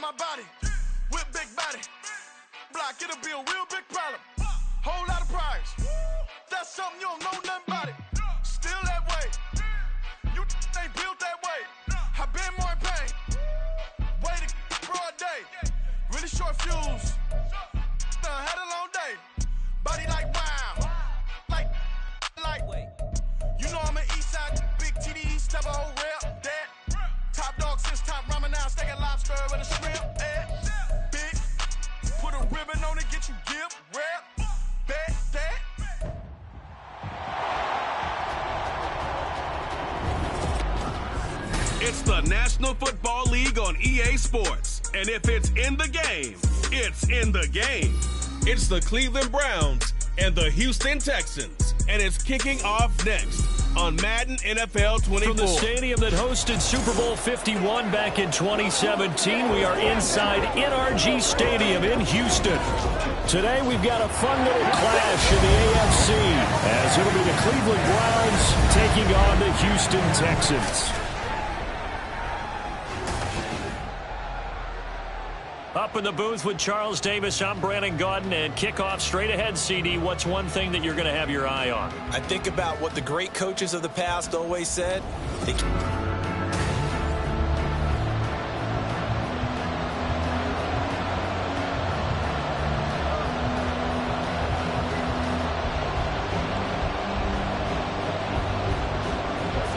my body, with big body. Block, it'll be a real big problem. Whole lot of prize. That's something you don't know nothing about it. Still that way. You ain't built that way. I been more in pain. Waited broad day. Really short fuse. Had a long day. Body like wow. Like. You know I'm an east side big TD, step a whole rep. That. Top dog since top ramen now. Steak and lobster with a shrimp. Big. Put a ribbon on it, get you give. Rep. Bet that. It's the National Football League on EA Sports. And if it's in the game, it's in the game. It's the Cleveland Browns and the Houston Texans. And it's kicking off next on Madden NFL 24. From the stadium that hosted Super Bowl 51 back in 2017, we are inside NRG Stadium in Houston. Today we've got a fun little clash in the AFC as it'll be the Cleveland Browns taking on the Houston Texans. Up in the booth with Charles Davis, I'm Brandon Gaudin, and kickoff straight ahead, CD. What's one thing that you're going to have your eye on? I think about what the great coaches of the past always said.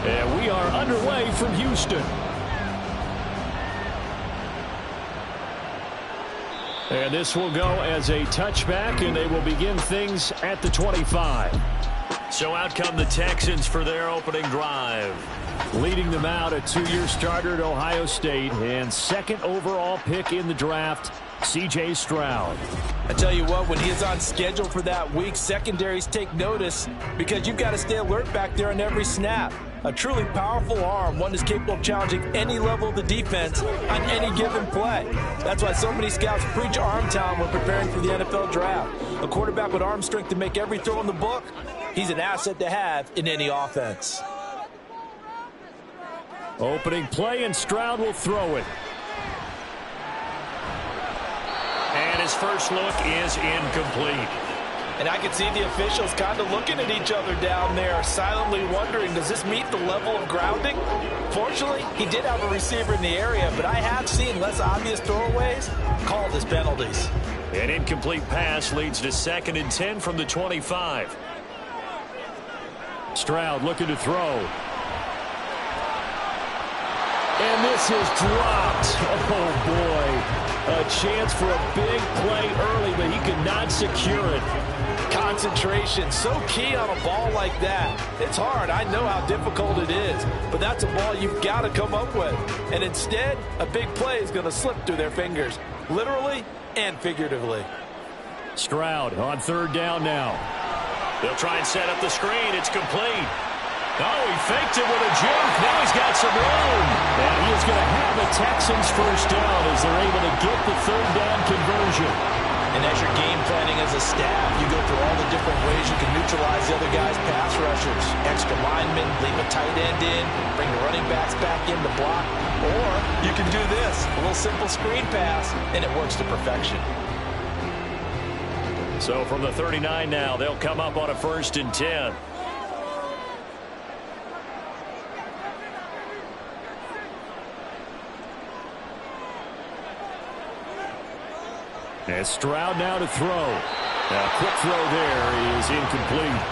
And we are underway from Houston. And this will go as a touchback, and they will begin things at the 25. So out come the Texans for their opening drive. Leading them out, a two-year starter at Ohio State and second overall pick in the draft, C.J. Stroud. I tell you what, when he is on schedule for that week, secondaries take notice because you've got to stay alert back there on every snap. A truly powerful arm, one that's capable of challenging any level of the defense on any given play. That's why so many scouts preach arm talent when preparing for the NFL draft. A quarterback with arm strength to make every throw in the book, he's an asset to have in any offense. Opening play, and Stroud will throw it. And his first look is incomplete. And I can see the officials kind of looking at each other down there, silently wondering, does this meet the level of grounding? Fortunately, he did have a receiver in the area, but I have seen less obvious throwaways called as penalties. An incomplete pass leads to 2nd and 10 from the 25. Stroud looking to throw. And this is dropped. Oh, boy. A chance for a big play early, but he could not secure it. Concentration, so key on a ball like that. It's hard. I know how difficult it is, but that's a ball you've got to come up with. And instead, a big play is going to slip through their fingers, literally and figuratively. Stroud on 3rd down now. They'll try and set up the screen. It's complete. Oh, he faked it with a juke. Now he's got some room. And he is going to have the Texans first down as they're able to get the 3rd down conversion. And as you're game planning as a staff, you go through all the different ways you can neutralize the other guy's pass rushers. Extra linemen, leave a tight end in, bring the running backs back in to block. Or you can do this, a little simple screen pass, and it works to perfection. So from the 39 now, they'll come up on a 1st and 10. And Stroud now to throw. A quick throw there is incomplete.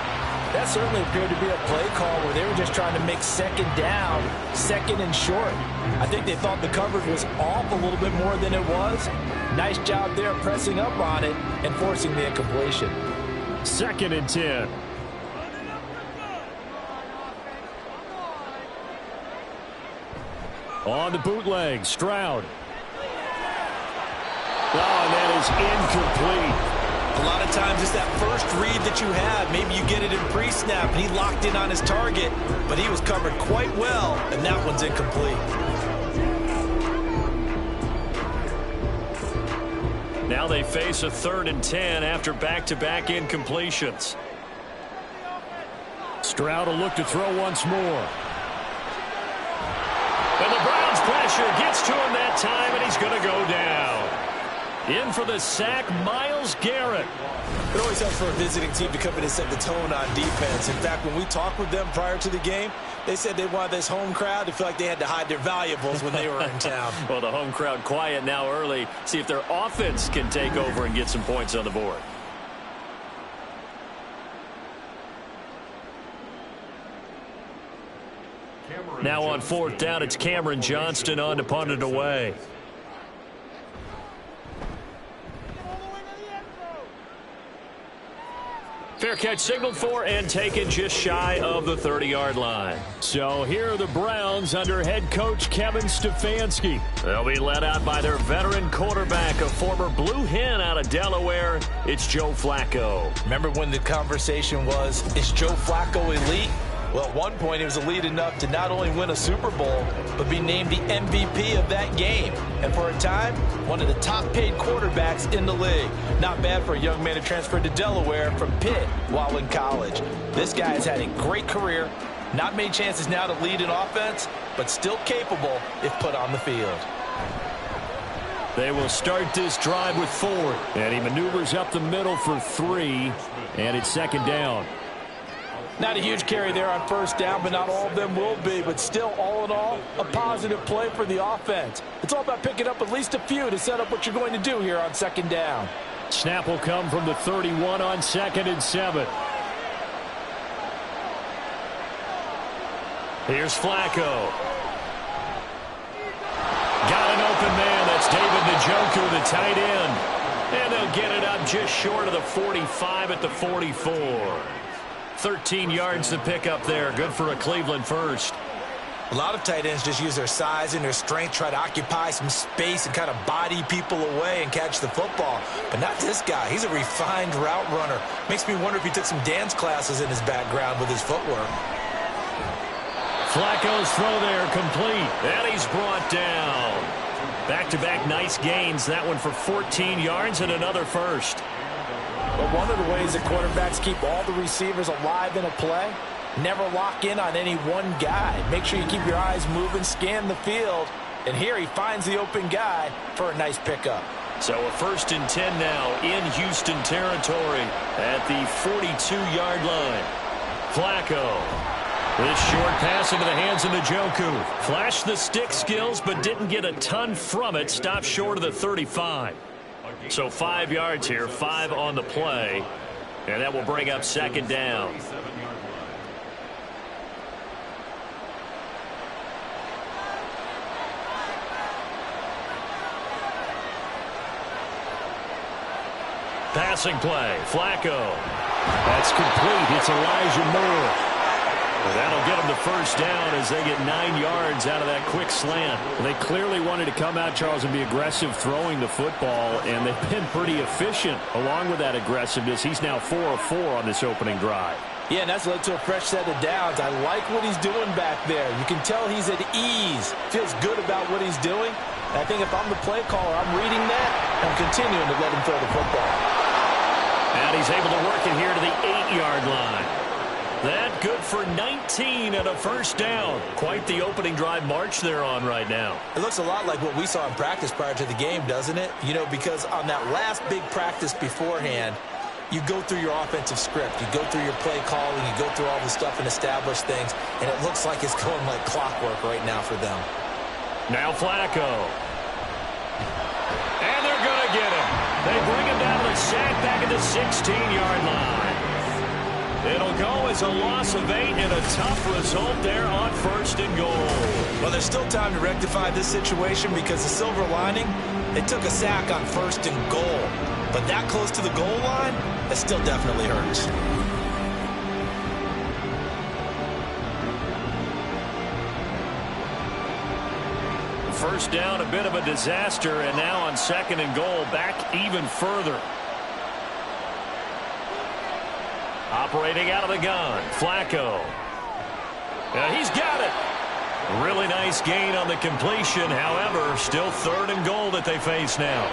That certainly appeared to be a play call where they were just trying to make 2nd down, 2nd and short. I think they thought the coverage was off a little bit more than it was. Nice job there pressing up on it and forcing the incompletion. 2nd and 10. On the bootleg, Stroud. Oh, and that is incomplete. A lot of times it's that first read that you have. Maybe you get it in pre-snap, and he locked in on his target, but he was covered quite well, and that one's incomplete. Now they face a 3rd and 10 after back-to-back incompletions. Stroud will look to throw once more. And the Browns pressure gets to him that time, and he's going to go down. In for the sack, Myles Garrett. It always helps for a visiting team to come in and set the tone on defense. In fact, when we talked with them prior to the game, they said they wanted this home crowd to feel like they had to hide their valuables when they were in town. Well, the home crowd quiet now early. See if their offense can take over and get some points on the board. Now on fourth down, it's Cameron Johnston on to punt it away. Fair catch signaled for and taken just shy of the 30-yard line. So here are the Browns under head coach Kevin Stefanski. They'll be led out by their veteran quarterback, a former Blue Hen out of Delaware. It's Joe Flacco. Remember when the conversation was, is Joe Flacco elite? Well, at one point, he was elite enough to not only win a Super Bowl, but be named the MVP of that game. And for a time, one of the top-paid quarterbacks in the league. Not bad for a young man who transferred to Delaware from Pitt while in college. This guy has had a great career, not many chances now to lead an offense, but still capable if put on the field. They will start this drive with 4. And he maneuvers up the middle for 3. And it's second down. Not a huge carry there on first down, but not all of them will be. But still, all in all, a positive play for the offense. It's all about picking up at least a few to set up what you're going to do here on second down. Snap will come from the 31 on 2nd and 7. Here's Flacco. Got an open man. That's David Njoku, the tight end. And they'll get it up just short of the 45 at the 44. 13 yards to pick up there. Good for a Cleveland first. A lot of tight ends just use their size and their strength, try to occupy some space and kind of body people away and catch the football. But not this guy. He's a refined route runner. Makes me wonder if he took some dance classes in his background with his footwork. Flacco's throw there complete. And he's brought down. Back-to-back nice gains. That one for 14 yards and another first. But one of the ways that quarterbacks keep all the receivers alive in a play, never lock in on any one guy. Make sure you keep your eyes moving, scan the field. And here he finds the open guy for a nice pickup. So a 1st and 10 now in Houston territory at the 42-yard line. Flacco. This short pass into the hands of Njoku. Flashed the stick skills, but didn't get a ton from it. Stopped short of the 35. So 5 yards here, 5 on the play. And that will bring up second down. Passing play, Flacco. That's complete. It's Elijah Moore. Well, that'll get them the first down as they get 9 yards out of that quick slant. They clearly wanted to come out, Charles, and be aggressive throwing the football, and they've been pretty efficient along with that aggressiveness. He's now 4 of 4 on this opening drive. Yeah, and that's led to a fresh set of downs. I like what he's doing back there. You can tell he's at ease. Feels good about what he's doing. And I think if I'm the play caller, I'm reading that. I'm continuing to let him throw the football. And he's able to work it here to the 8-yard line. That good for 19 and a first down. Quite the opening drive march they're on right now. It looks a lot like what we saw in practice prior to the game, doesn't it? You know, because on that last big practice beforehand, you go through your offensive script. You go through your play calling. You go through all the stuff and establish things. And it looks like it's going like clockwork right now for them. Now Flacco. And they're going to get him. They bring him down to the sack back at the 16-yard line. It'll go as a loss of 8 and a tough result there on 1st and goal. Well, there's still time to rectify this situation because the silver lining, they took a sack on 1st and goal. But that close to the goal line, that still definitely hurts. First down, a bit of a disaster, and now on 2nd and goal, back even further. Operating out of the gun, Flacco. He's got it. Really nice gain on the completion. However, still 3rd and goal that they face now.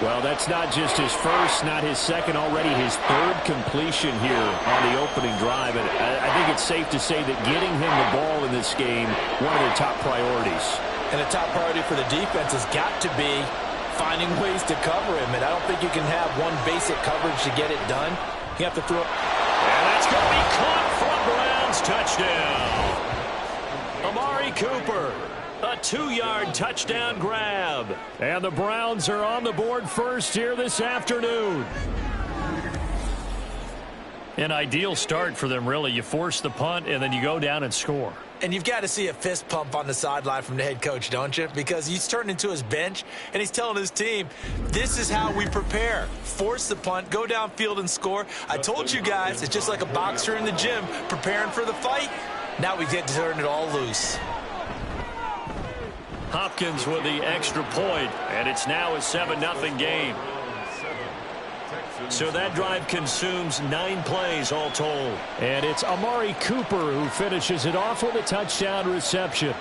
Well, that's not just his first, not his second, already his third completion here on the opening drive. And I think it's safe to say that getting him the ball in this game, one of their top priorities. And a top priority for the defense has got to be finding ways to cover him. And I don't think you can have one basic coverage to get it done. You have to throw it. And that's going to be caught for a Browns touchdown. Amari Cooper. A 2-yard touchdown grab. And the Browns are on the board first here this afternoon. An ideal start for them, really. You force the punt, and then you go down and score. And you've got to see a fist pump on the sideline from the head coach, don't you? Because he's turned into his bench, and he's telling his team, this is how we prepare. Force the punt, go downfield and score. I told you guys, it's just like a boxer in the gym preparing for the fight. Now we get to turn it all loose. Hopkins with the extra point, and it's now a 7-0 game. So that drive consumes 9 plays all told. And it's Amari Cooper who finishes it off with a touchdown reception.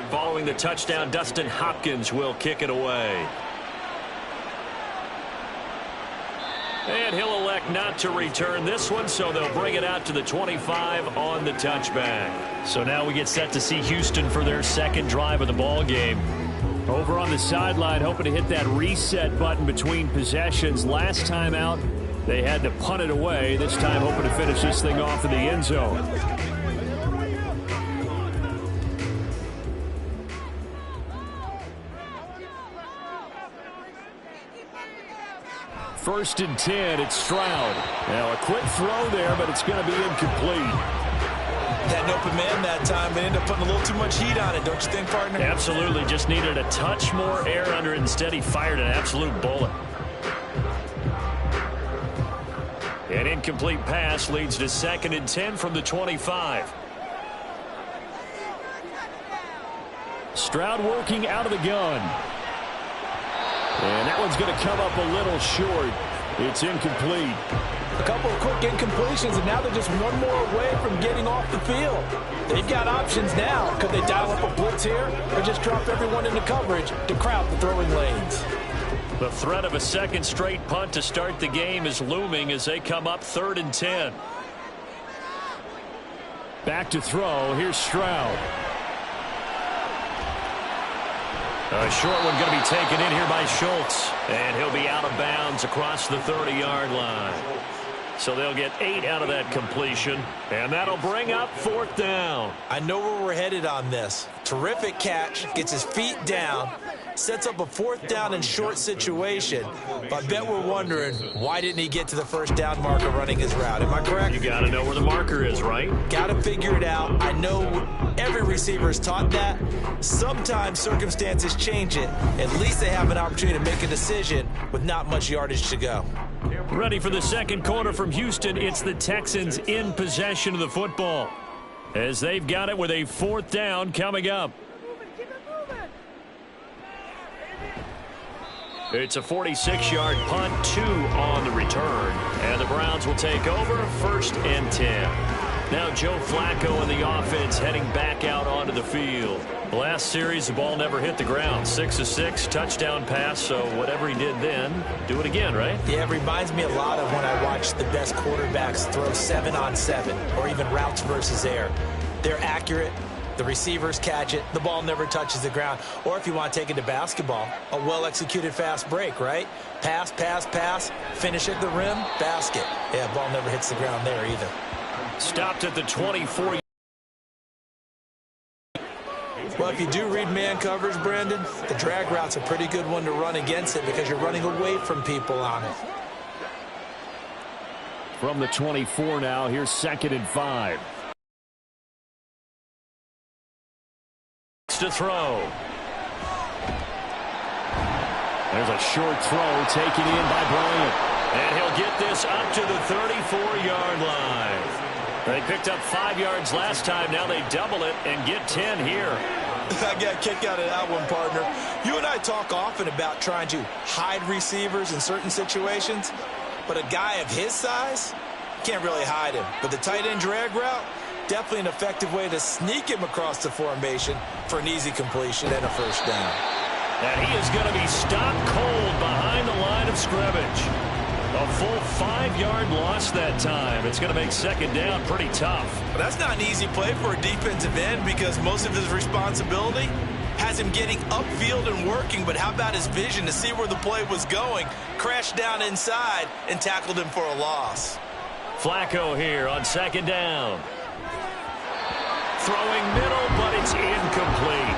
Following the touchdown, Dustin Hopkins will kick it away. And he'll elect not to return this one, so they'll bring it out to the 25 on the touchback. So now we get set to see Houston for their second drive of the ball game. Over on the sideline, hoping to hit that reset button between possessions. Last time out, they had to punt it away. This time hoping to finish this thing off in the end zone. First and 10, it's Stroud. Now a quick throw there, but it's going to be incomplete. Had an open man that time, but ended up putting a little too much heat on it, don't you think, partner? Absolutely, just needed a touch more air under it. Instead, he fired an absolute bullet. An incomplete pass leads to 2nd and 10 from the 25. Stroud working out of the gun. And that one's going to come up a little short. It's incomplete. A couple of quick incompletions, and now they're just one more away from getting off the field. They've got options now. Could they dial up a blitz here or just drop everyone into coverage to crowd the throwing lanes? The threat of a second straight punt to start the game is looming as they come up 3rd and 10. Back to throw. Here's Stroud. A short one going to be taken in here by Schultz. And he'll be out of bounds across the 30-yard line. So they'll get 8 out of that completion. And that'll bring up 4th down. I know where we're headed on this. Terrific catch. Gets his feet down. Sets up a 4th down and short situation. But I bet we're wondering, why didn't he get to the 1st down marker running his route? Am I correct? You got to know where the marker is, right? Got to figure it out. I know every receiver is taught that. Sometimes circumstances change it. At least they have an opportunity to make a decision with not much yardage to go. Ready for the second quarter from Houston. It's the Texans in possession of the football, as they've got it with a 4th down coming up. It's a 46-yard punt, 2 on the return. And the Browns will take over 1st and 10. Now Joe Flacco and the offense heading back out onto the field. Last series, the ball never hit the ground. 6 of 6, touchdown pass, so whatever he did then, do it again, right? Yeah, it reminds me a lot of when I watch the best quarterbacks throw 7-on-7 or even routes versus air. They're accurate. The receivers catch it. The ball never touches the ground. Or if you want to take it to basketball, a well-executed fast break, right? Pass, pass, pass, finish at the rim, basket. Yeah, ball never hits the ground there either. Stopped at the 24. Well, if you do read man coverage, Brandon, the drag route's a pretty good one to run against it because you're running away from people on it. From the 24 now, here's 2nd and 5. To throw. There's a short throw taken in by Bryant. And he'll get this up to the 34-yard line. They picked up 5 yards last time. Now they double it and get 10 here. I got a kick out of that one, partner. You and I talk often about trying to hide receivers in certain situations, but a guy of his size, can't really hide him. But the tight end drag route, definitely an effective way to sneak him across the formation for an easy completion and a first down. And he is going to be stopped cold behind the line of scrimmage. A full 5-yard loss that time. It's going to make second down pretty tough. But that's not an easy play for a defensive end because most of his responsibility has him getting upfield and working. But how about his vision to see where the play was going? Crashed down inside and tackled him for a loss. Flacco here on second down. Throwing middle, but it's incomplete.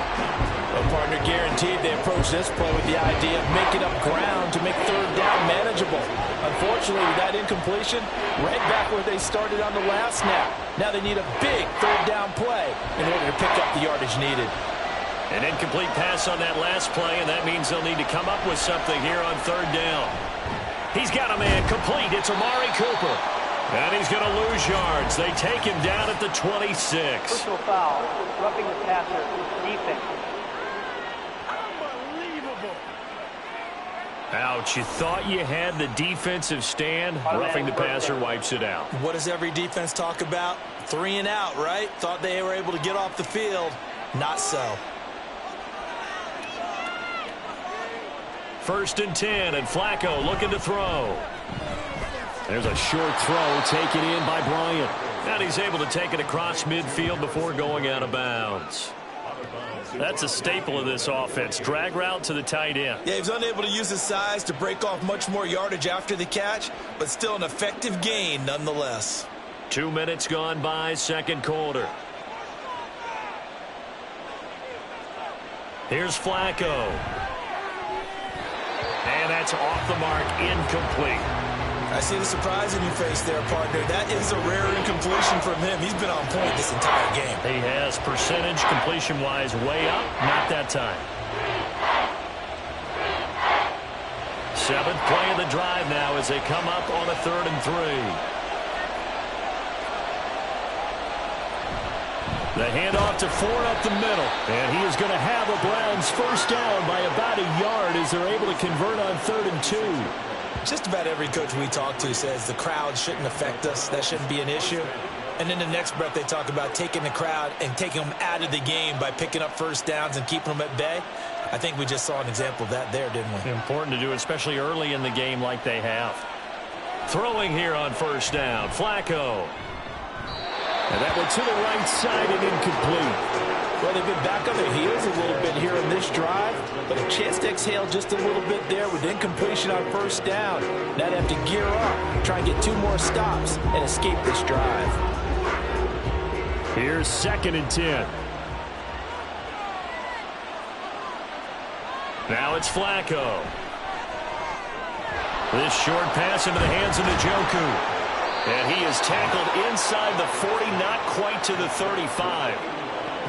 Well, partner, guaranteed they approach this play with the idea of making up ground to make third down manageable. Unfortunately, with that incompletion, right back where they started on the last snap. Now they need a big third down play in order to pick up the yardage needed. An incomplete pass on that last play, and that means they'll need to come up with something here on third down. He's got a man complete. It's Amari Cooper. And he's going to lose yards. They take him down at the 26. Personal foul, roughing the passer, defense. Ouch, you thought you had the defensive stand. Roughing the passer wipes it out. What does every defense talk about? 3 and out, right? Thought they were able to get off the field. Not so. First and 10, and Flacco looking to throw. There's a short throw taken in by Bryant. And he's able to take it across midfield before going out of bounds. That's a staple of this offense. Drag route to the tight end. Yeah, he was unable to use his size to break off much more yardage after the catch, but still an effective gain nonetheless. 2 minutes gone by, second quarter. Here's Flacco. And that's off the mark, incomplete. I see the surprise in your face there, partner. That is a rare incompletion from him. He's been on point this entire game. He has percentage completion-wise way up. Not that time. 7th play of the drive now as they come up on a 3rd and 3. The handoff to Ford up the middle. And he is going to have a Browns first down by about a yard as they're able to convert on 3rd and 2. Just about every coach we talk to says the crowd shouldn't affect us. That shouldn't be an issue. And in the next breath, they talk about taking the crowd and taking them out of the game by picking up first downs and keeping them at bay. I think we just saw an example of that there, didn't we? Important to do, especially early in the game like they have. Throwing here on first down, Flacco. And that went to the right side and incomplete. Well, they've been back on their heels a little bit here in this drive, but a chance to exhale just a little bit there with incompletion on first down. Now they have to gear up, try and get 2 more stops, and escape this drive. Here's 2nd and 10. Now it's Flacco. This short pass into the hands of Njoku. And he is tackled inside the 40, not quite to the 35.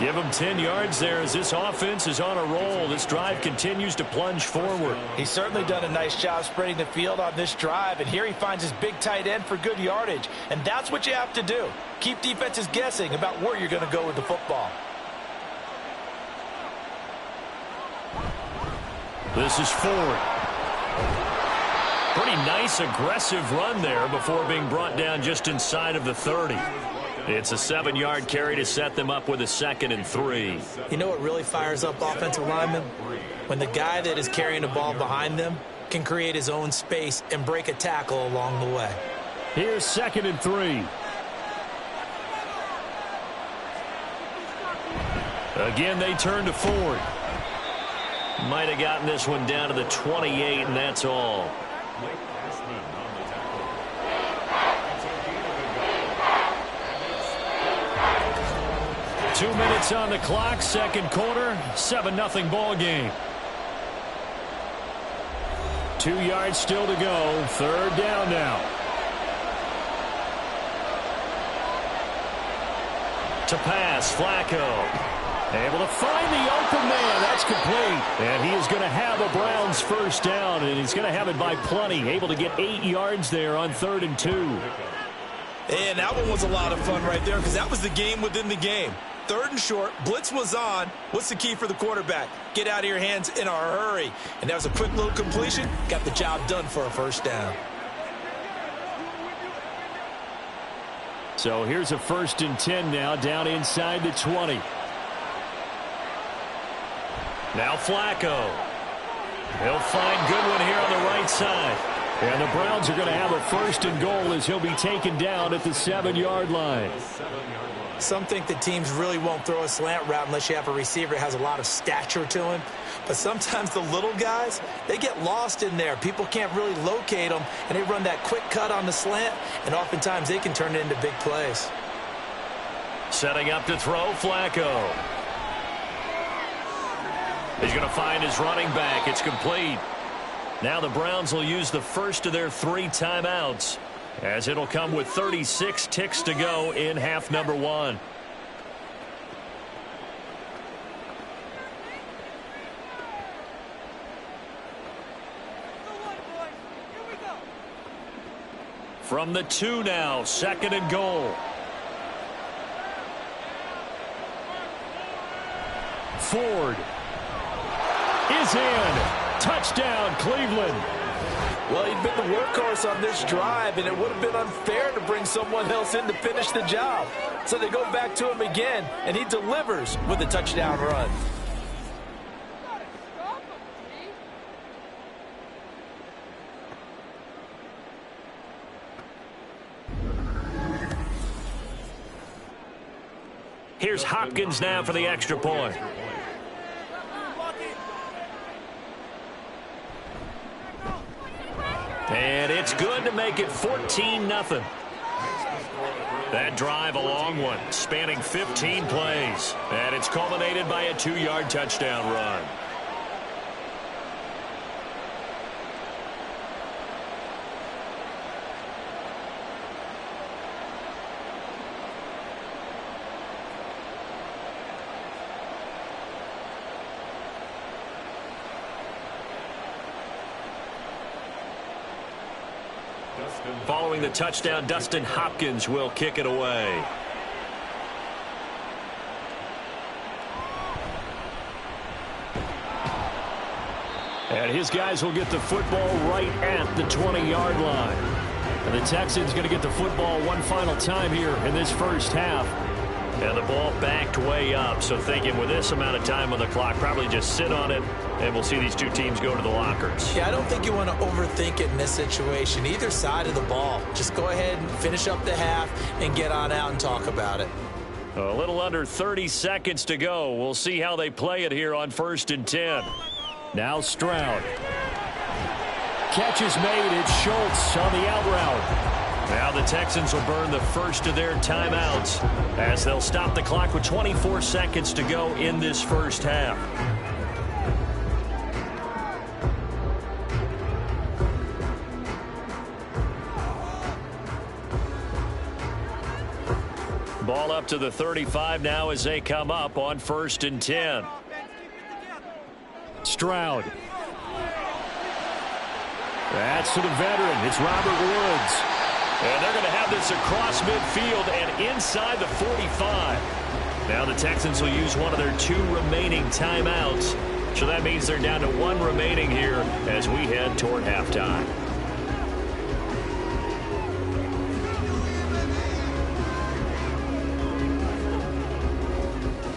Give him 10 yards there as this offense is on a roll. This drive continues to plunge forward. He's certainly done a nice job spreading the field on this drive, and here he finds his big tight end for good yardage. And that's what you have to do. Keep defenses guessing about where you're going to go with the football. This is Ford. Pretty nice, aggressive run there before being brought down just inside of the 30. It's a 7-yard carry to set them up with a 2nd and 3. You know what really fires up offensive linemen? When the guy that is carrying the ball behind them can create his own space and break a tackle along the way. Here's 2nd and 3. Again, they turn to Ford. Might have gotten this one down to the 28, and that's all. Two minutes on the clock, second quarter, 7-0 ball game. 2 yards still to go, third down now. To pass, Flacco. Able to find the open man. That's complete. And he is going to have a Browns first down, and he's going to have it by plenty. Able to get 8 yards there on 3rd and 2. And that one was a lot of fun right there because that was the game within the game. 3rd and short, blitz was on. What's the key for the quarterback? Get out of your hands in a hurry. And that was a quick little completion. Got the job done for a first down. So here's a 1st and 10 now, down inside the 20. Now Flacco. He'll find Goodwin here on the right side. And the Browns are going to have a 1st and goal as he'll be taken down at the 7-yard line. Some think that teams really won't throw a slant route unless you have a receiver that has a lot of stature to him. But sometimes the little guys, they get lost in there. People can't really locate them, and they run that quick cut on the slant, and oftentimes they can turn it into big plays. Setting up to throw, Flacco. He's going to find his running back. It's complete. Now the Browns will use the first of their 3 timeouts, as it'll come with 36 ticks to go in half number 1. From the 2 now, 2nd and goal. Ford is in. Touchdown, Cleveland. Well, he'd been the workhorse on this drive, and it would have been unfair to bring someone else in to finish the job. So they go back to him again, and he delivers with a touchdown run. Here's Hopkins now for the extra point. And it's good to make it 14-0. That drive, a long one, spanning 15 plays. And it's culminated by a 2-yard touchdown run. Following the touchdown, Dustin Hopkins will kick it away. And his guys will get the football right at the 20-yard line. And the Texans going to get the football one final time here in this first half. And the ball backed way up, so thinking with this amount of time on the clock, probably just sit on it, and we'll see these two teams go to the lockers. Yeah, I don't think you want to overthink it in this situation. Either side of the ball. Just go ahead and finish up the half and get on out and talk about it. A little under 30 seconds to go. We'll see how they play it here on 1st and 10. Now Stroud. Catch is made. It's Schultz on the out route. Now the Texans will burn the first of their timeouts as they'll stop the clock with 24 seconds to go in this first half. Ball up to the 35 now as they come up on 1st and 10. Stroud. That's to the veteran. It's Robert Woods. And they're going to have this across midfield and inside the 45. Now the Texans will use one of their 2 remaining timeouts. So that means they're down to 1 remaining here as we head toward halftime.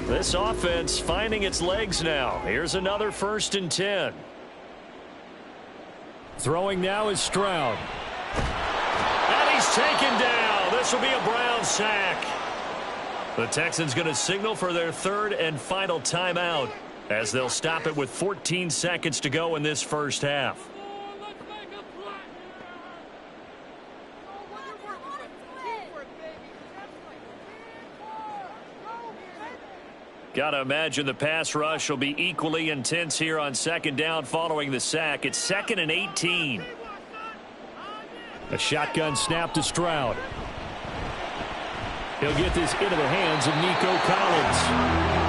This offense finding its legs now. Here's another 1st and 10. Throwing now is Stroud. And he's taken down. This will be a Brown sack. The Texans going to signal for their 3rd and final timeout as they'll stop it with 14 seconds to go in this first half. Got to imagine the pass rush will be equally intense here on 2nd down following the sack. It's 2nd and 18. A shotgun snap to Stroud. He'll get this into the hands of Nico Collins.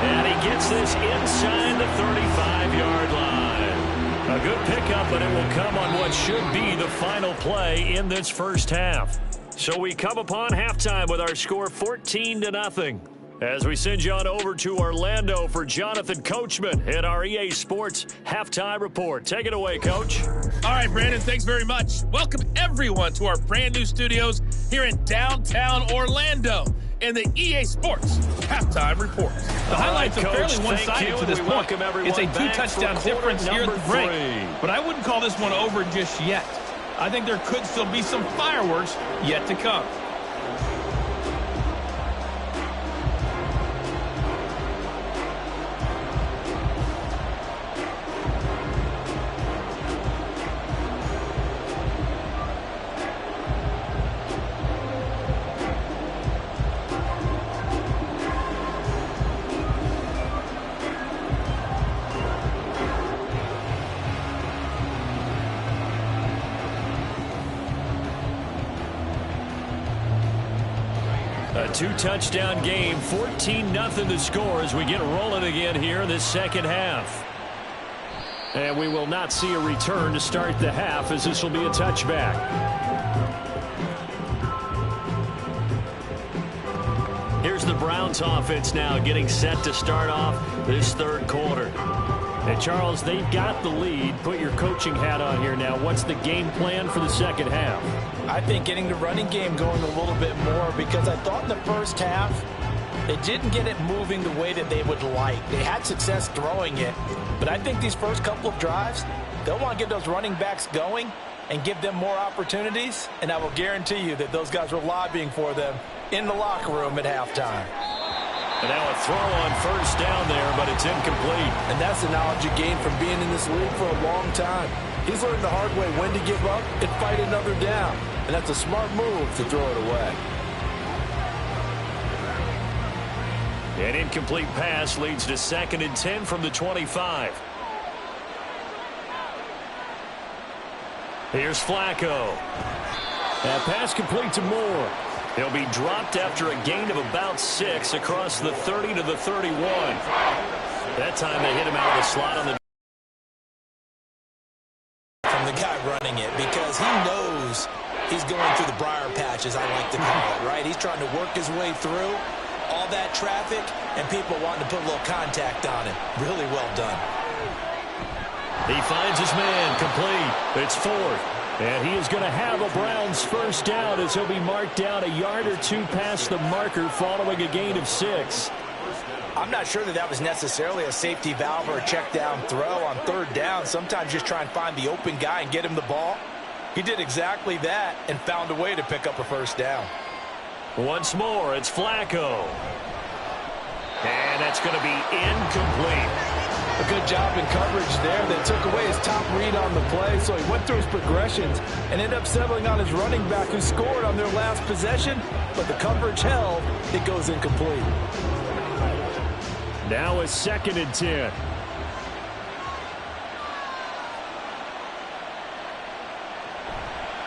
And he gets this inside the 35-yard line. A good pickup, but it will come on what should be the final play in this first half. So we come upon halftime with our score 14-0. As we send you on over to Orlando for Jonathan Coachman in our EA Sports Halftime Report. Take it away, Coach. All right, Brandon, thanks very much. Welcome, everyone, to our brand new studios here in downtown Orlando in the EA Sports Halftime Report. The highlights are fairly one-sided to this point. It's a 2-touchdown difference here at the break, but I wouldn't call this one over just yet. I think there could still be some fireworks yet to come. A 2-touchdown game, 14-0 the score as we get rolling again here in this second half. And we will not see a return to start the half as this will be a touchback. Here's the Browns offense now getting set to start off this third quarter. And Charles, they've got the lead. Put your coaching hat on here now. What's the game plan for the second half? I think getting the running game going a little bit more, because I thought in the first half they didn't get it moving the way that they would like. They had success throwing it, but I think these first couple of drives, they'll want to get those running backs going and give them more opportunities, and I will guarantee you that those guys were lobbying for them in the locker room at halftime. And now a throw on first down there, but it's incomplete. And that's the knowledge you gain from being in this league for a long time. He's learned the hard way when to give up and fight another down. And that's a smart move to throw it away. An incomplete pass leads to 2nd and 10 from the 25. Here's Flacco. That pass complete to Moore. He'll be dropped after a gain of about 6 across the 30 to the 31. That time they hit him out of the slot on the from the guy running it, because he knows he's going through the briar patch, as I like to call it, right? He's trying to work his way through all that traffic and people wanting to put a little contact on him. Really well done. He finds his man complete. It's 4th. And he is going to have a Browns first down as he'll be marked down a yard or 2 past the marker following a gain of 6. I'm not sure that that was necessarily a safety valve or a check down throw on 3rd down. Sometimes just try and find the open guy and get him the ball. He did exactly that and found a way to pick up a first down. Once more, it's Flacco. And that's going to be incomplete. A good job in coverage there. They took away his top read on the play, so he went through his progressions and ended up settling on his running back, who scored on their last possession, but the coverage held. It goes incomplete. Now it's 2nd and 10.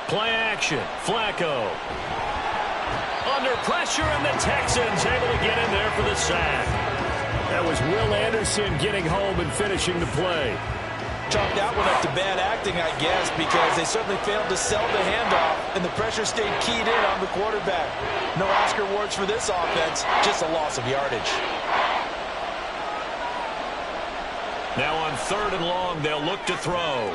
Play action. Flacco. Under pressure, and the Texans able to get in there for the sack. That was Will Anderson getting home and finishing the play. Chalk that one up to bad acting, I guess, because they certainly failed to sell the handoff, and the pressure stayed keyed in on the quarterback. No Oscar awards for this offense, just a loss of yardage. Now on 3rd and long, they'll look to throw.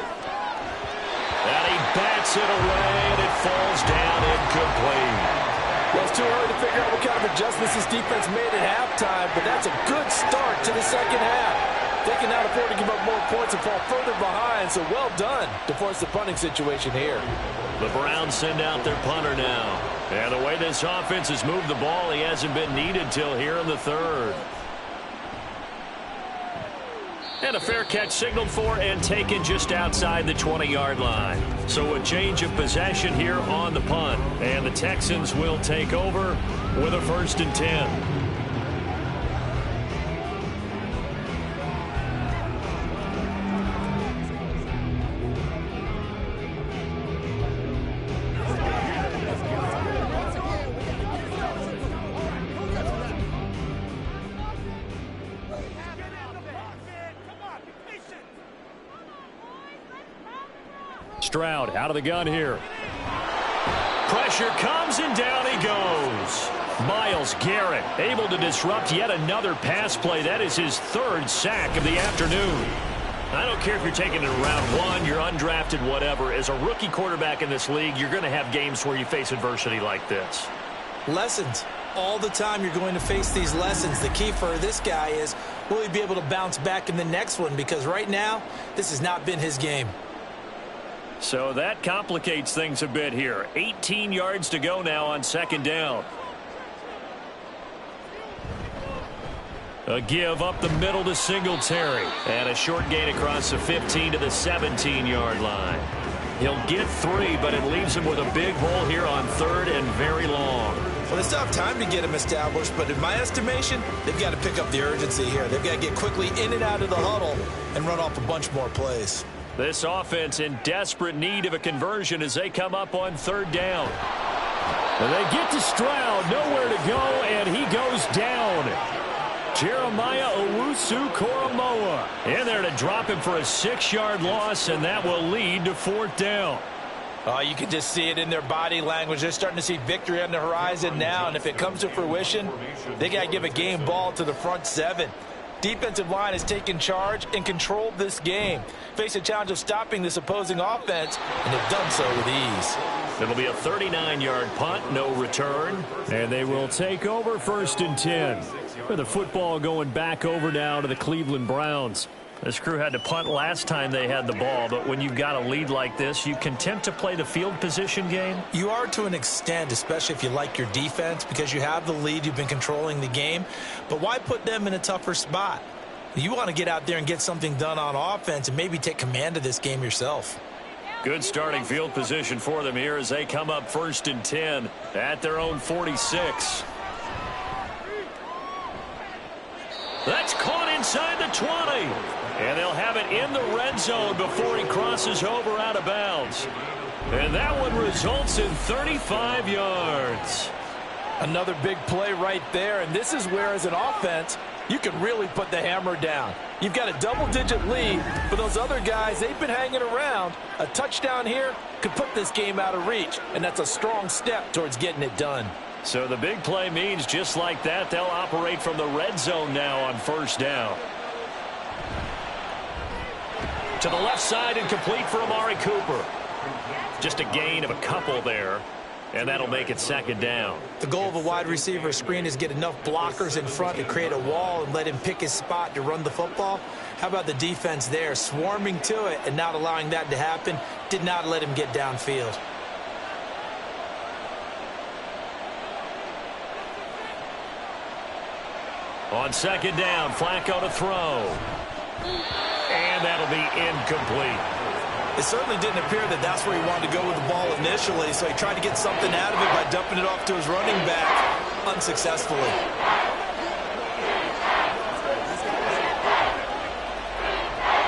And he bats it away, and it falls down incomplete. Well, it's too early to figure out what kind of adjustments this defense made at halftime, but that's a good start to the second half. They can now afford to give up more points and fall further behind, so well done to force the punting situation here. The Browns send out their punter now. And the way this offense has moved the ball, he hasn't been needed till here in the 3rd. And a fair catch signaled for and taken just outside the 20-yard line. So a change of possession here on the punt. And the Texans will take over with a 1st and 10. Stroud out of the gun here. Pressure comes, and down he goes. Myles Garrett able to disrupt yet another pass play. That is his third sack of the afternoon. I don't care if you're taking it in round one, you're undrafted, whatever. As a rookie quarterback in this league, you're going to have games where you face adversity like this. Lessons. All the time you're going to face these lessons. The key for this guy is, will he be able to bounce back in the next one? Because right now, this has not been his game. So that complicates things a bit here. 18 yards to go now on second down. A give up the middle to Singletary. And a short gain across the 15 to the 17-yard line. He'll get 3, but it leaves him with a big hole here on third and very long. Well, they still have time to get him established, but in my estimation, they've got to pick up the urgency here. They've got to get quickly in and out of the huddle and run off a bunch more plays. This offense in desperate need of a conversion as they come up on third down. And they get to Stroud, nowhere to go, and he goes down. Jeremiah Owusu-Koramoah in there to drop him for a 6-yard loss, and that will lead to fourth down. Oh, you can just see it in their body language. They're starting to see victory on the horizon now, and if it comes to fruition, they got to give a game ball to the front 7. Defensive line has taken charge and controlled this game. Face a challenge of stopping this opposing offense, and they've done so with ease. It'll be a 39-yard punt, no return. And they will take over first and 10. With the football going back over now to the Cleveland Browns. This crew had to punt last time they had the ball, but when you've got a lead like this, you content to play the field position game? You are to an extent, especially if you like your defense, because you have the lead, you've been controlling the game. But why put them in a tougher spot? You want to get out there and get something done on offense and maybe take command of this game yourself. Good starting field position for them here as they come up first and 10 at their own 46. That's caught inside the 20. And they'll have it in the red zone before he crosses over out of bounds. And that one results in 35 yards. Another big play right there, and this is where, as an offense, you can really put the hammer down. You've got a double-digit lead, but those other guys, they've been hanging around. A touchdown here could put this game out of reach, and that's a strong step towards getting it done. So the big play means just like that, they'll operate from the red zone now on first down. To the left side and complete for Amari Cooper. Just a gain of a couple there, and that'll make it second down. The goal of a wide receiver screen is get enough blockers in front to create a wall and let him pick his spot to run the football. How about the defense there, swarming to it and not allowing that to happen? Did not let him get downfield. On second down, Flacco to throw. And that'll be incomplete. It certainly didn't appear that that's where he wanted to go with the ball initially, so he tried to get something out of it by dumping it off to his running back unsuccessfully.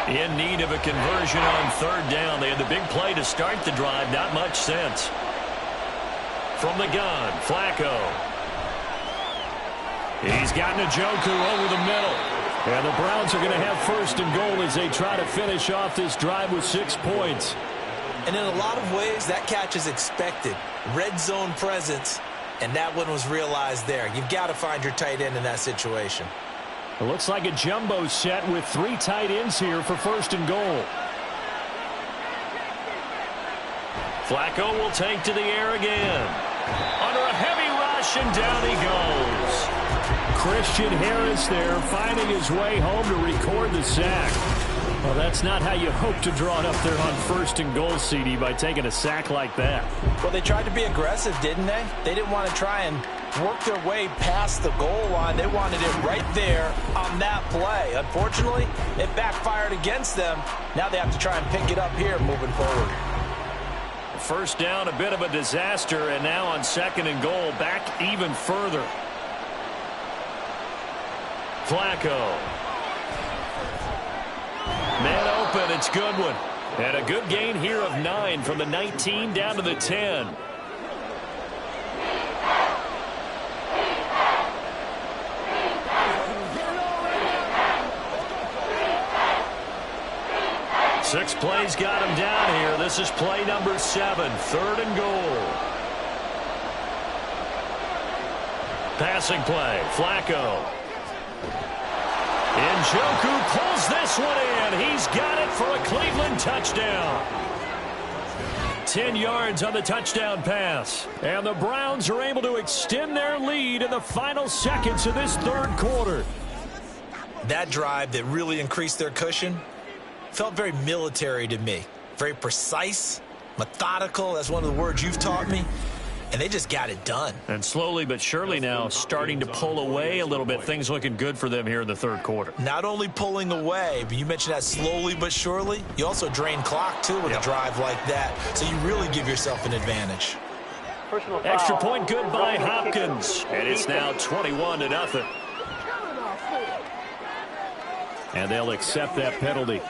In need of a conversion on third down. They had the big play to start the drive. Not much sense. From the gun, Flacco. He's got Njoku over the middle. And the Browns are going to have first and goal as they try to finish off this drive with 6 points. And in a lot of ways, that catch is expected. Red zone presence, and that one was realized there. You've got to find your tight end in that situation. It looks like a jumbo set with 3 tight ends here for first and goal. Flacco will take to the air again. Under a heavy rush, and down he goes. Christian Harris there finding his way home to record the sack. Well, that's not how you hope to draw it up there on first and goal, CD, by taking a sack like that. Well, they tried to be aggressive, didn't they? They didn't want to try and work their way past the goal line. They wanted it right there on that play. Unfortunately, it backfired against them. Now they have to try and pick it up here moving forward. First down, a bit of a disaster, and now on second and goal, back even further. Flacco. Man open, it's Goodwin. And a good gain here of 9 from the 19 down to the 10. Six plays got him down here. This is play number 7, third and goal. Passing play, Flacco. Njoku pulls this one in. He's got it for a Cleveland touchdown. 10 yards on the touchdown pass. And the Browns are able to extend their lead in the final seconds of this third quarter. That drive that really increased their cushion felt very military to me. Very precise, methodical. That's one of the words you've taught me. And they just got it done. And slowly but surely now starting to pull away a little bit. Things looking good for them here in the third quarter. Not only pulling away, but you mentioned that slowly but surely. You also drain clock, too, with a drive like that. So you really give yourself an advantage. Extra point good by Hopkins. And it's now 21-0. And they'll accept that penalty.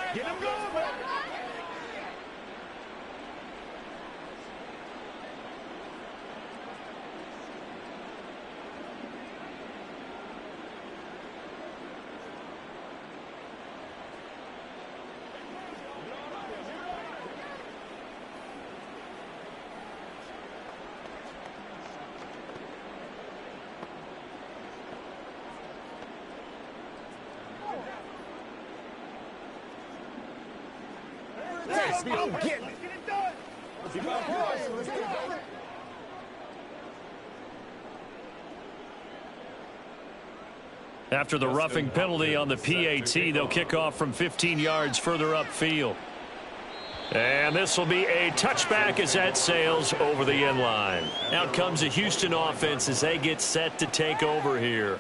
After the roughing penalty on the PAT, they'll kick off from 15 yards further upfield. And this will be a touchback as that sails over the end line. Out comes the Houston offense as they get set to take over here.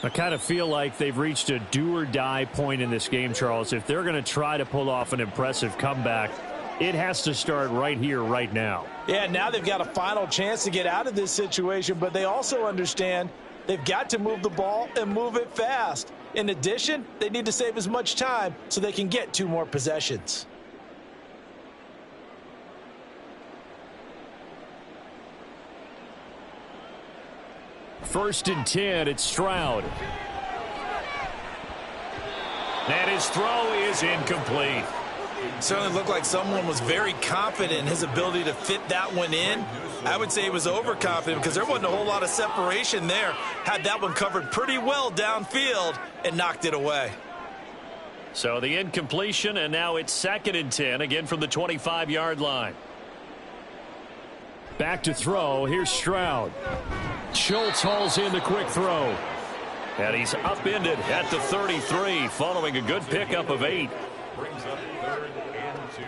I kind of feel like they've reached a do-or-die point in this game, Charles. If they're going to try to pull off an impressive comeback, it has to start right here, right now. Yeah, now they've got a final chance to get out of this situation, but they also understand they've got to move the ball and move it fast. In addition, they need to save as much time so they can get 2 more possessions. First and 10, it's Stroud. And his throw is incomplete. Certainly looked like someone was very confident in his ability to fit that one in. I would say he was overconfident because there wasn't a whole lot of separation there. Had that one covered pretty well downfield and knocked it away. So the incompletion, and now it's 2nd and 10, again from the 25-yard line. Back to throw. Here's Stroud. Schultz hauls in the quick throw. And he's upended at the 33 following a good pickup of 8. Brings up 3rd and 2.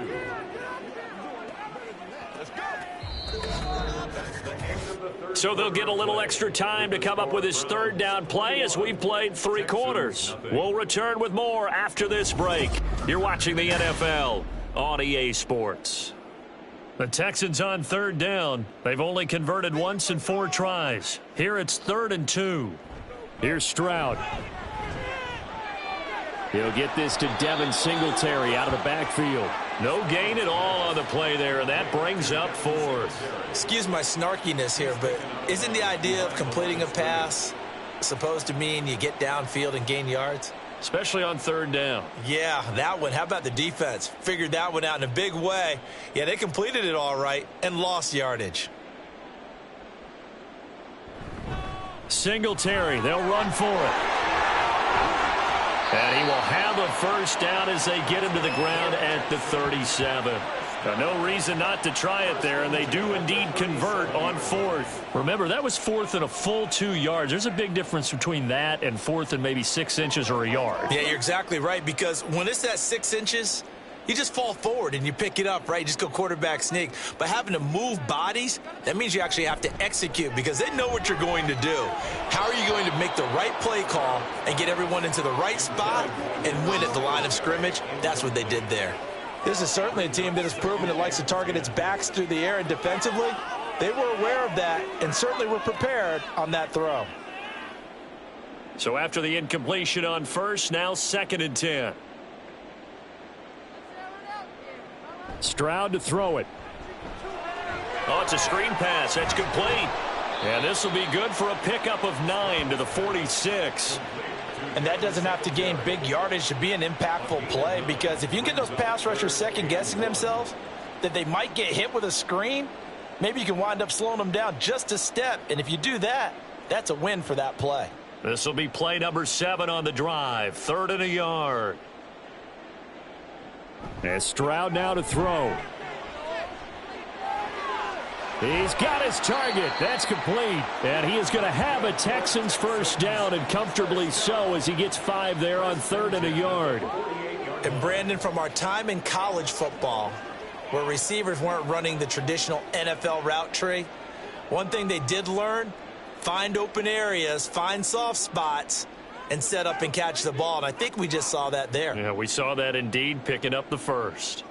Let's go. So they'll get a little extra time to come up with his 3rd down play as we've played 3 quarters. We'll return with more after this break. You're watching the NFL on EA Sports. The Texans on 3rd down. They've only converted once in 4 tries. Here it's 3rd and 2. Here's Stroud. He'll get this to Devin Singletary out of the backfield. No gain at all on the play there, and that brings up 4th. Excuse my snarkiness here, but isn't the idea of completing a pass supposed to mean you get downfield and gain yards? Especially on 3rd down. Yeah, that one. How about the defense? Figured that one out in a big way. Yeah, they completed it all right and lost yardage. Singletary, they'll run for it. And he will have a 1st down as they get him to the ground at the 37. No reason not to try it there, and they do indeed convert on 4th. Remember, that was 4th and a full 2 yards. There's a big difference between that and 4th and maybe 6 inches or a yard. Yeah, you're exactly right, because when it's that 6 inches, you just fall forward and you pick it up, right? You just go quarterback sneak. But having to move bodies, that means you actually have to execute because they know what you're going to do. How are you going to make the right play call and get everyone into the right spot and win at the line of scrimmage? That's what they did there. This is certainly a team that has proven it likes to target its backs through the air, and defensively, they were aware of that and certainly were prepared on that throw. So after the incompletion on 1st, now 2nd and 10. Stroud to throw it. Oh, it's a screen pass. That's complete. And this will be good for a pickup of 9 to the 46. And that doesn't have to gain big yardage to be an impactful play, because if you get those pass rushers second-guessing themselves that they might get hit with a screen, maybe you can wind up slowing them down just a step. And if you do that, That's a win for that play. This will be play number 7 on the drive. 3rd and a yard. And Stroud now to throw. He's got his target. That's complete. And he is going to have a Texans first down, and comfortably so, as he gets 5 there on 3rd and a yard. And Brandon, from our time in college football, where receivers weren't running the traditional NFL route tree, one thing they did learn: find open areas, find soft spots, and set up and catch the ball. And I think we just saw that there. Yeah, we saw that indeed, picking up the first.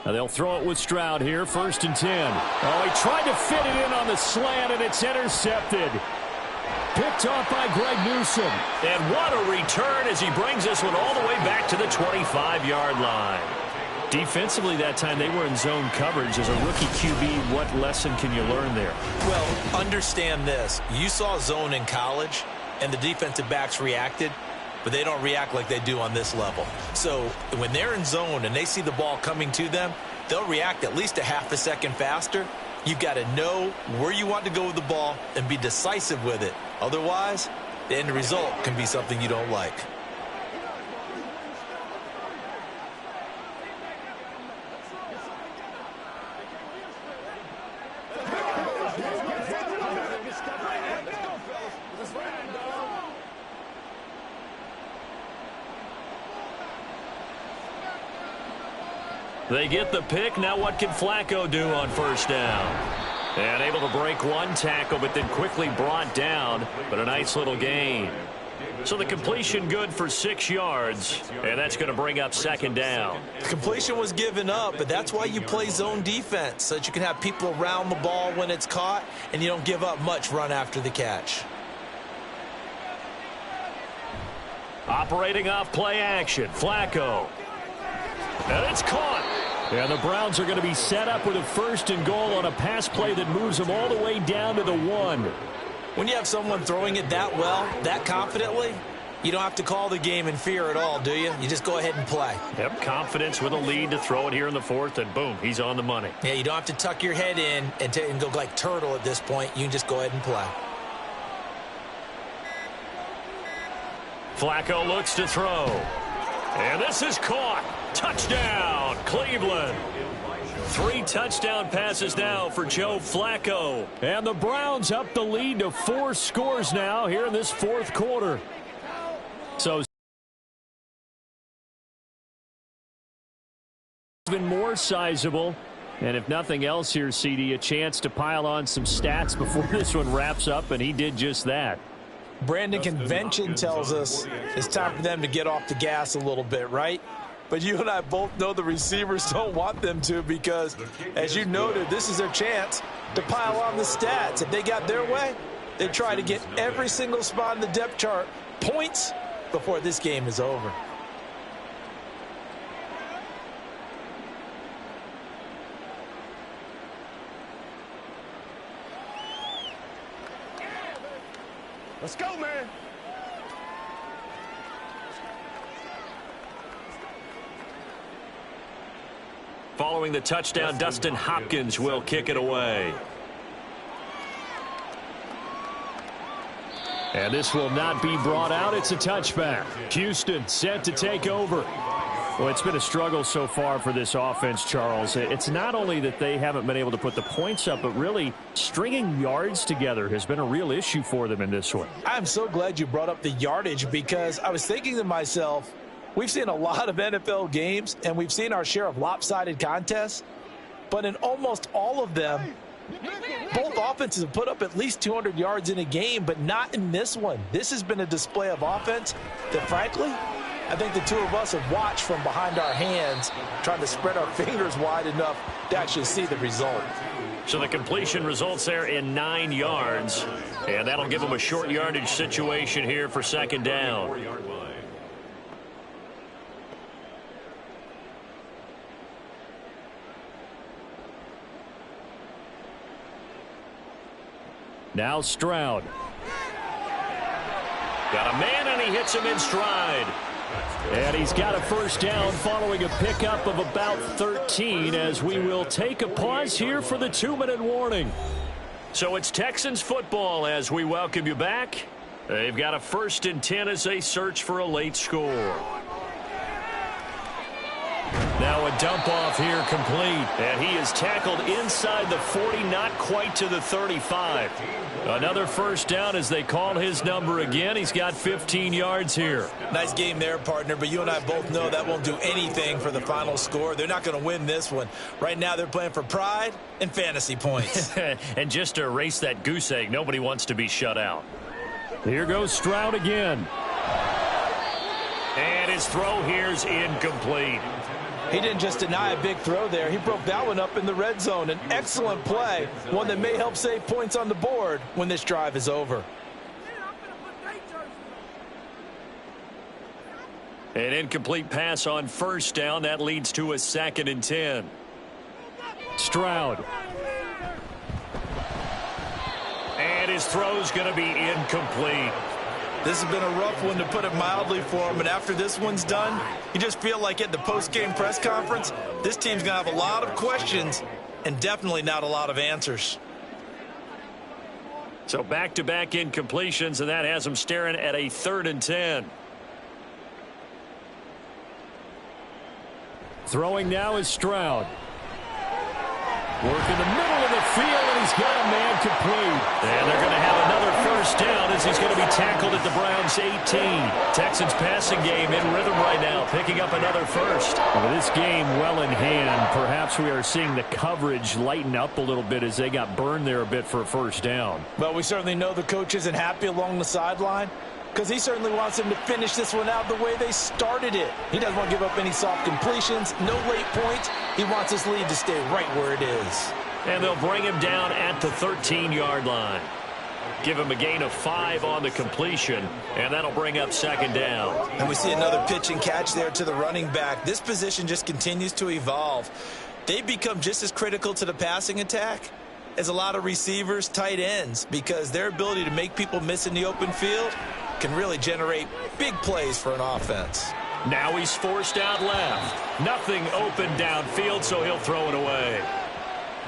Now they'll throw it with Stroud here, 1st and 10. Oh, he tried to fit it in on the slant, and it's intercepted. Picked off by Greg Newsome. And what a return as he brings this one all the way back to the 25-yard line. Defensively that time, they were in zone coverage. As a rookie QB, what lesson can you learn there? Well, understand this. You saw zone in college, and the defensive backs reacted, but they don't react like they do on this level. So when they're in zone and they see the ball coming to them, they'll react at least a half a second faster. You've got to know where you want to go with the ball and be decisive with it. Otherwise, the end result can be something you don't like. They get the pick. Now what can Flacco do on 1st down? And able to break one tackle, but then quickly brought down. But a nice little gain. So the completion good for 6 yards. And that's going to bring up 2nd down. Completion was given up, but that's why you play zone defense, so that you can have people around the ball when it's caught, and you don't give up much run after the catch. Operating off play action. Flacco. And it's caught. And the Browns are going to be set up with a 1st and goal on a pass play that moves them all the way down to the 1. When you have someone throwing it that well, that confidently, you don't have to call the game in fear at all, do you? You just go ahead and play. Yep, confidence with a lead to throw it here in the 4th, and boom, he's on the money. Yeah, you don't have to tuck your head in and go like turtle at this point. You can just go ahead and play. Flacco looks to throw. And this is caught. Touchdown, Cleveland. 3 touchdown passes now for Joe Flacco. And the Browns up the lead to 4 scores now here in this 4th quarter. So even more sizable. And if nothing else here, CD, a chance to pile on some stats before this one wraps up, and he did just that. Brandon, convention tells us it's time for them to get off the gas a little bit, right? But you and I both know the receivers don't want them to, because, as you noted, this is their chance to pile on the stats. If they got their way, they try to get every single spot in the depth chart points before this game is over. Let's go, man. Following the touchdown, Dustin Hopkins will kick it away. And this will not be brought out. It's a touchback. Houston set to take over. Well, it's been a struggle so far for this offense, Charles. It's not only that they haven't been able to put the points up, but really stringing yards together has been a real issue for them in this one. I'm so glad you brought up the yardage, because I was thinking to myself, we've seen a lot of NFL games, and we've seen our share of lopsided contests, but in almost all of them, both offenses have put up at least 200 yards in a game, but not in this one. This has been a display of offense that, frankly, I think the two of us have watched from behind our hands, trying to spread our fingers wide enough to actually see the result. So the completion results there in 9 yards, and that'll give them a short yardage situation here for 2nd down. Now Stroud. Got a man, and he hits him in stride. And he's got a first down following a pickup of about 13, as we will take a pause here for the 2-minute warning. So it's Texans football as we welcome you back. They've got a 1st and 10 as they search for a late score. Now a dump off here complete. And he is tackled inside the 40, not quite to the 35. Another 1st down as they call his number again. He's got 15 yards here. Nice game there, partner, but you and I both know that won't do anything for the final score. They're not going to win this one. Right now they're playing for pride and fantasy points. And just to erase that goose egg, nobody wants to be shut out. Here goes Stroud again. And his throw here's incomplete. He didn't just deny a big throw there. He broke that one up in the red zone. An excellent play, one that may help save points on the board when this drive is over. An incomplete pass on 1st down. That leads to a 2nd and 10. Stroud. And his throw's going to be incomplete. This has been a rough one, to put it mildly, for him. And after this one's done, you just feel like at the post-game press conference, this team's going to have a lot of questions and definitely not a lot of answers. So back-to-back incompletions, and that has them staring at a 3rd and 10. Throwing now is Stroud. Work in the middle of the field, and he's got a man complete. And they're going to have another 1st down as he's going to be tackled at the Browns' 18. Texans passing game in rhythm right now, picking up another 1st. Well, this game well in hand. Perhaps we are seeing the coverage lighten up a little bit as they got burned there a bit for a 1st down. Well, we certainly know the coach isn't happy along the sideline, because he certainly wants them to finish this one out the way they started it. He doesn't want to give up any soft completions, no late points. He wants his lead to stay right where it is. And they'll bring him down at the 13-yard line. Give him a gain of 5 on the completion, and that'll bring up 2nd down. And we see another pitch and catch there to the running back. This position just continues to evolve. They've become just as critical to the passing attack as a lot of receivers, tight ends, because their ability to make people miss in the open field can really generate big plays for an offense. Now he's forced out left. Nothing open downfield, so he'll throw it away.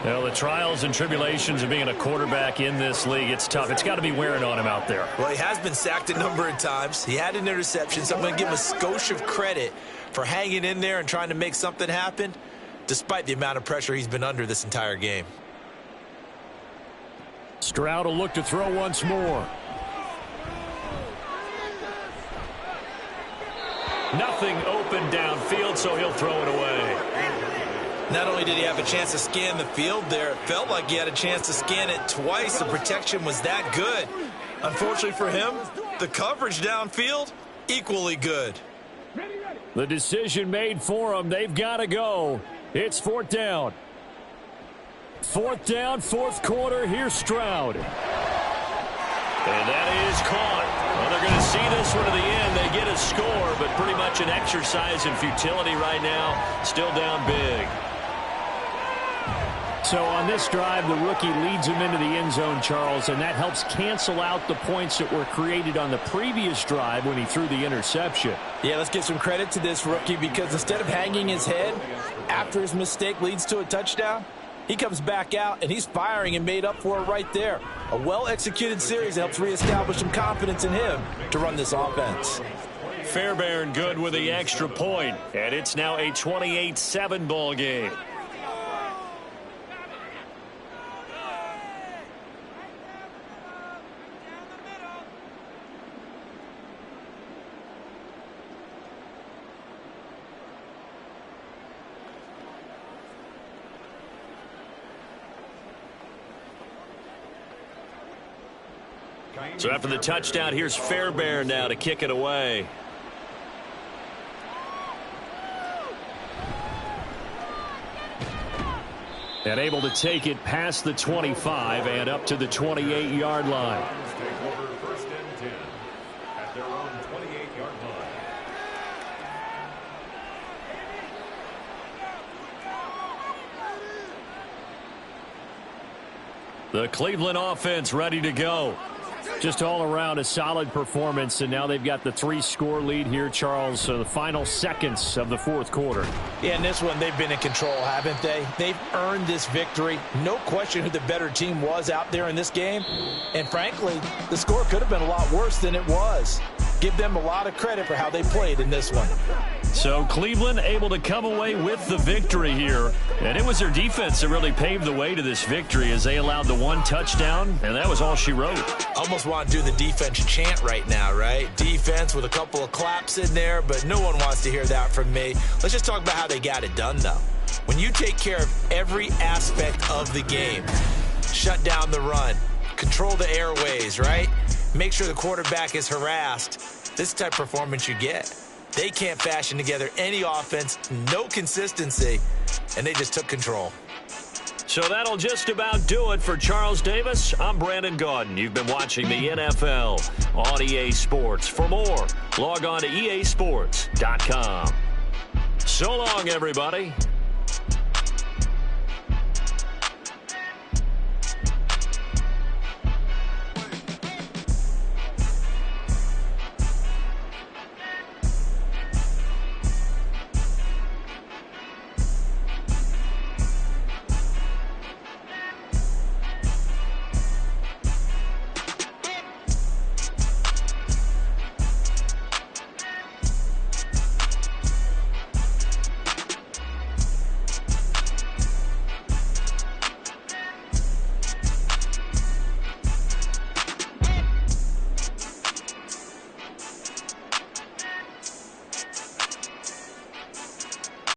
Well, the trials and tribulations of being a quarterback in this league, it's tough. It's got to be wearing on him out there. Well, he has been sacked a number of times. He had an interception, so I'm going to give him a skosh of credit for hanging in there and trying to make something happen, despite the amount of pressure he's been under this entire game. Stroud will look to throw once more. Nothing open downfield, so he'll throw it away. Not only did he have a chance to scan the field there, it felt like he had a chance to scan it twice. The protection was that good. Unfortunately for him, the coverage downfield, equally good. The decision made for them. They've got to go. It's 4th down. 4th down, 4th quarter. Here's Stroud. And that is caught. Well, they're going to see this one to the end. They get a score, but pretty much an exercise in futility right now. Still down big. So on this drive, the rookie leads him into the end zone, Charles, and that helps cancel out the points that were created on the previous drive when he threw the interception. Yeah, let's give some credit to this rookie, because instead of hanging his head after his mistake leads to a touchdown, he comes back out and he's firing and made up for it right there. A well-executed series helps reestablish some confidence in him to run this offense. Fairbairn good with the extra point, and it's now a 28-7 ball game. So after the touchdown, here's Fairbairn now to kick it away. And able to take it past the 25 and up to the 28-yard line. The Cleveland offense ready to go. Just all around a solid performance, and now they've got the 3-score lead here, Charles. So the final seconds of the fourth quarter. Yeah, in this one, they've been in control, haven't they? They've earned this victory. No question who the better team was out there in this game. And frankly, the score could have been a lot worse than it was. Give them a lot of credit for how they played in this one. So Cleveland able to come away with the victory here. And it was their defense that really paved the way to this victory as they allowed the 1 touchdown, and that was all she wrote. Almost want to do the defense chant right now, right? Defense with a couple of claps in there, but no one wants to hear that from me. Let's just talk about how they got it done, though. When you take care of every aspect of the game, shut down the run, control the airways, right? Make sure the quarterback is harassed. This type of performance you get. They can't fashion together any offense, no consistency, and they just took control. So that'll just about do it for Charles Davis. I'm Brandon Gaudin. You've been watching the NFL on EA Sports. For more, log on to easports.com. So long, everybody.